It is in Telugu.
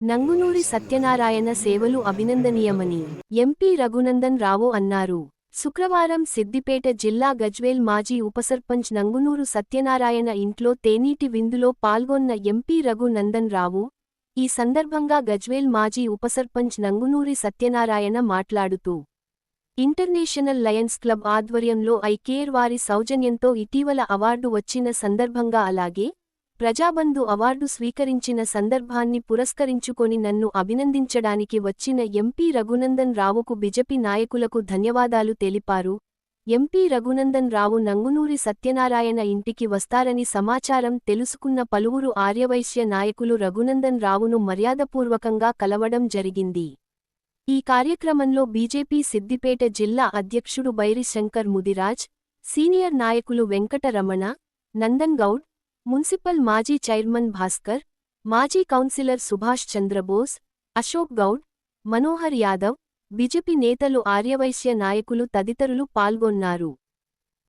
నంగునూరి సత్యనారాయణ సేవలు అభినందనీయమని ఎంపీ రఘునందన్ రావు అన్నారు. శుక్రవారం సిద్దిపేట జిల్లా గజ్వేల్ మాజీ ఉపసర్పంచ్ నంగునూరు సత్యనారాయణ ఇంట్లో తేనీటి విందులో పాల్గొన్న ఎంపీ రఘునందన్ రావు. ఈ సందర్భంగా గజ్వేల్ మాజీ ఉపసర్పంచ్ నంగునూరి సత్యనారాయణ మాట్లాడుతూ ఇంటర్నేషనల్ లయన్స్ క్లబ్ ఆధ్వర్యంలో ఐ కేర్ వారి సౌజన్యంతో ఇటీవల అవార్డు వచ్చిన సందర్భంగా అలాగే ప్రజాబంధు అవార్డు స్వీకరించిన సందర్భాన్ని పురస్కరించుకొని నన్ను అభినందించడానికి వచ్చిన ఎంపీ రఘునందన్ రావుకు బిజెపి నాయకులకు ధన్యవాదాలు తెలిపారు. ఎంపీ రఘునందన్ రావు నంగునూరి సత్యనారాయణ ఇంటికి వస్తారని సమాచారం తెలుసుకున్న పలువురు ఆర్యవైశ్య నాయకులు రఘునందన్ రావును మర్యాదపూర్వకంగా కలవడం జరిగింది. ఈ కార్యక్రమంలో బీజేపీ సిద్దిపేట జిల్లా అధ్యక్షుడు బైరి శంకర్ ముదిరాజ్, సీనియర్ నాయకులు వెంకట రమణ, నందన్ గౌడ్, మున్సిపల్ మాజీ చైర్మన్ భాస్కర్, మాజీ కౌన్సిలర్ సుభాష్ చంద్రబోస్, అశోక్ గౌడ్, మనోహర్ యాదవ్, బీజేపీ నేతలు ఆర్యవైశ్య నాయకులు తదితరులు పాల్గొన్నారు.